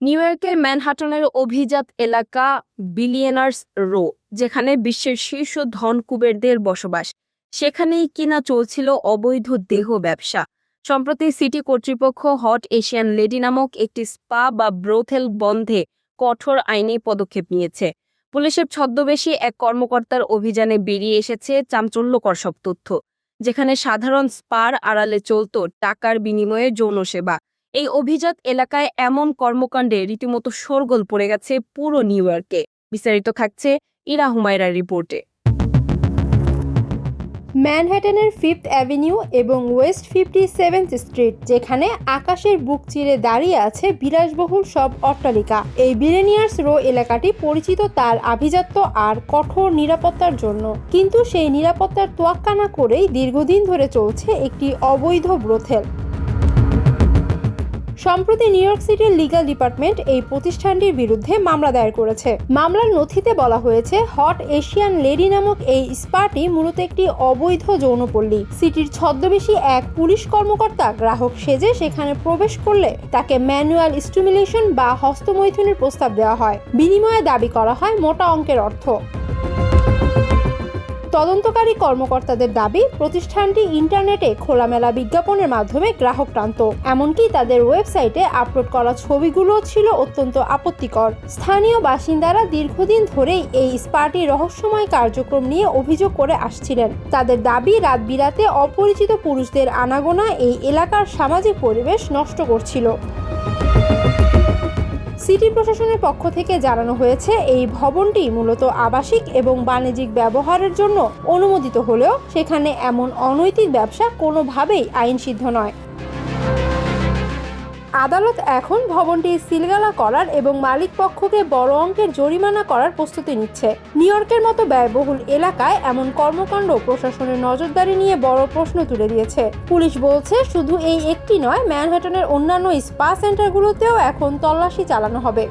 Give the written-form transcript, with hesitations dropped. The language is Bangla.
নিউ ইয়র্কের ম্যানহাটনের অভিজাত এলাকা বিলিয়নার্স রো, যেখানে বিশ্বের শীর্ষ ধন কুবেরদের বসবাস, সেখানেই কিনা চলছিল অবৈধ দেহ ব্যবসা। সম্প্রতি সিটি কর্তৃপক্ষ হট এশিয়ান লেডি নামক একটি স্পা বা ব্রোথেল বন্ধে কঠোর আইনি পদক্ষেপ নিয়েছে। পুলিশের ছদ্মবেশী এক কর্মকর্তার অভিযানে বেরিয়ে এসেছে চাঞ্চল্যকর সব তথ্য, যেখানে সাধারণ স্পার আড়ালে চলত টাকার বিনিময়ে যৌন সেবা। এই অভিজাত এলাকায় এমন কর্মকাণ্ডে রীতিমতো শোরগোল পড়ে গেছে পুরো নিউ ইয়র্কে। বিস্তারিত থাকছে ইরা হুমায়রার রিপোর্টে। ম্যানহাটনের 5th অ্যাভিনিউ এবং ওয়েস্ট 57th স্ট্রিট, যেখানে আকাশের বুক চিরে দাঁড়িয়ে আছে বিলাসবহুল সব অট্টালিকা। এই বিলিয়নিয়ার্স রো এলাকাটি পরিচিত তার আভিজাত্য আর কঠোর নিরাপত্তার জন্য, কিন্তু সেই নিরাপত্তার তোয়াক্কা না করেই দীর্ঘদিন ধরে চলছে একটি অবৈধ ব্রোথেল। সম্প্রতি নিউ ইয়র্ক সিটির লিগ্যাল ডিপার্টমেন্ট এই প্রতিষ্ঠানটির বিরুদ্ধে মামলা দায়ের করেছে। মামলার নথিতে বলা হয়েছে, হট এশিয়ান লেডি নামক এই স্পাটি মূলত একটি অবৈধ যৌনপল্লী। সিটির ছদ্মবেশী এক পুলিশ কর্মকর্তা গ্রাহক সেজে সেখানে প্রবেশ করলে তাকে ম্যানুয়াল স্টিমুলেশন বা হস্তমৈথুনের প্রস্তাব দেওয়া হয়। বিনিময়ে দাবি করা হয় মোটা অঙ্কের অর্থ। তদন্তকারী কর্মকর্তাদের দাবি, প্রতিষ্ঠানটি ইন্টারনেটে খোলামেলা বিজ্ঞাপনের মাধ্যমে গ্রাহক টানত। এমনকি তাদের ওয়েবসাইটে আপলোড করা ছবিগুলো ছিল অত্যন্ত আপত্তিকর। স্থানীয় বাসিন্দারা দীর্ঘদিন ধরেই এই স্পাটির রহস্যময় কার্যক্রম নিয়ে অভিযোগ করে আসছিলেন। তাদের দাবি, রাত বিরাতে অপরিচিত পুরুষদের আনাগোনা এই এলাকার সামাজিক পরিবেশ নষ্ট করছিল। সিটি প্রশাসনের পক্ষ থেকে জানানো হয়েছে, এই ভবনটি মূলত আবাসিক এবং বাণিজ্যিক ব্যবহারের জন্য অনুমোদিত হলেও সেখানে এমন অনৈতিক ব্যবসা কোনোভাবেই আইনসিদ্ধ নয়। আদালত এখন ভবনটি সিলগালা করার এবং মালিক পক্ষকে বড় অঙ্কের জরিমানা করার প্রস্তুতি নিচ্ছে। নিউ ইয়র্কের মতো ব্যয়বহুল এলাকায় এমন কর্মকাণ্ড প্রশাসনের নজরদারি নিয়ে বড় প্রশ্ন তুলে দিয়েছে। পুলিশ বলছে, শুধু এই একটি নয়, ম্যানহাটনের অন্যান্য স্পা সেন্টারগুলোতেও এখন তল্লাশি চালানো হবে।